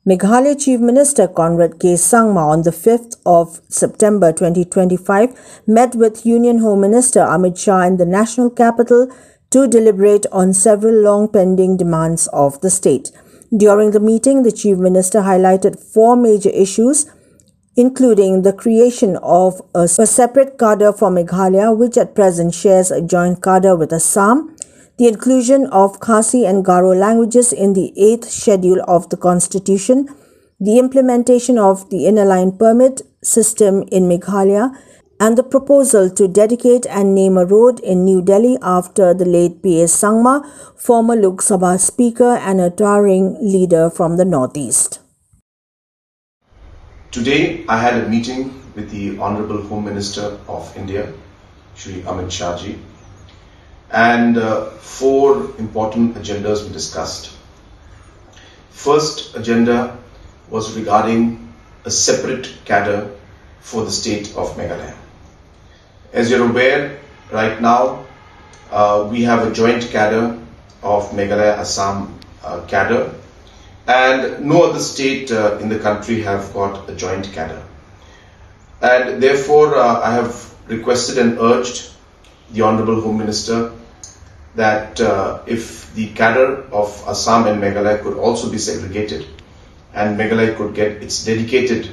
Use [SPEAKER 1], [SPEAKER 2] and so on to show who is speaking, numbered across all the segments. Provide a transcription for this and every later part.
[SPEAKER 1] Meghalaya Chief Minister Conrad K. Sangma on the 5th of September 2025 met with Union Home Minister Amit Shah in the national capital to deliberate on several long-pending demands of the state. During the meeting, the Chief Minister highlighted four major issues, including the creation of a separate cadre for Meghalaya, which at present shares a joint cadre with Assam, the inclusion of Khasi and Garo languages in the 8th schedule of the Constitution, the implementation of the inner line permit system in Meghalaya, and the proposal to dedicate and name a road in New Delhi after the late P.A. Sangma, former Lok Sabha Speaker and a towering leader from the Northeast.
[SPEAKER 2] Today, I had a meeting with the Honorable Home Minister of India, Shri Amit Shah ji, and four important agendas we discussed. First agenda was regarding a separate cadre for the state of Meghalaya. As you're aware, right now we have a joint cadre of Meghalaya Assam cadre, and no other state in the country have got a joint cadre. And therefore, I have requested and urged the Honorable Home Minister that if the cadre of Assam and Meghalaya could also be segregated and Meghalaya could get its dedicated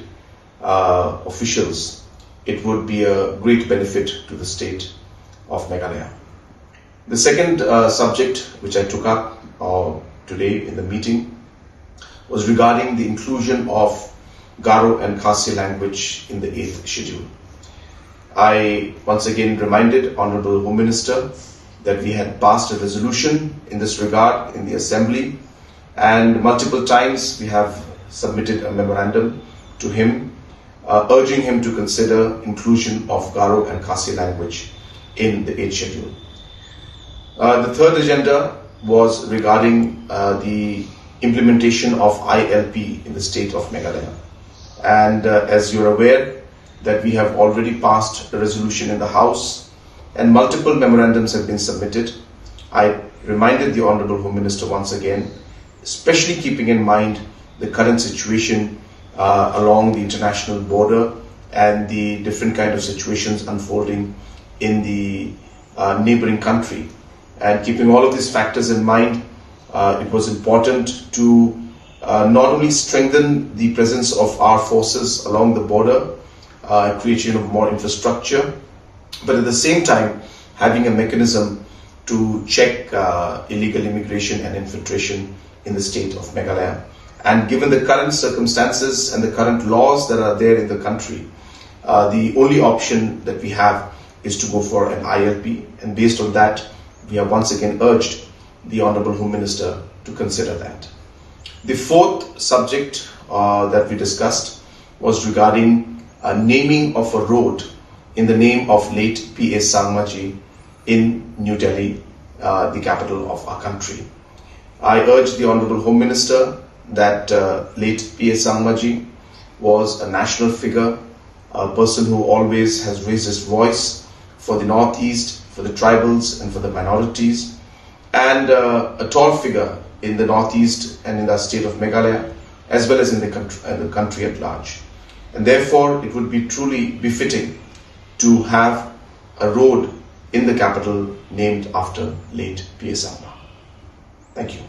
[SPEAKER 2] officials, it would be a great benefit to the state of Meghalaya. The second subject which I took up today in the meeting was regarding the inclusion of Garo and Khasi language in the 8th schedule. I once again reminded Honorable Home Minister that we had passed a resolution in this regard in the Assembly, and multiple times we have submitted a memorandum to him urging him to consider inclusion of Garo and Khasi language in the 8th schedule. The third agenda was regarding the implementation of ILP in the state of Meghalaya. And as you're aware that we have already passed a resolution in the House and multiple memorandums have been submitted, I reminded the Honorable Home Minister once again, especially keeping in mind the current situation along the international border and the different kind of situations unfolding in the neighboring country. And keeping all of these factors in mind, it was important to not only strengthen the presence of our forces along the border, creation of more infrastructure, but at the same time having a mechanism to check illegal immigration and infiltration in the state of Meghalaya. And given the current circumstances and the current laws that are there in the country, the only option that we have is to go for an ILP, and based on that we have once again urged the Honorable Home Minister to consider that. The fourth subject that we discussed was regarding naming of a road in the name of late P.A. Sangma ji in New Delhi, the capital of our country. I urged the Honorable Home Minister that late P.A. Sangma ji was a national figure, a person who always has raised his voice for the Northeast, for the tribals and for the minorities, and a tall figure in the Northeast and in the state of Meghalaya, as well as in the country at large. And therefore, it would be truly befitting to have a road in the capital named after late P.A. Sangma. Thank you.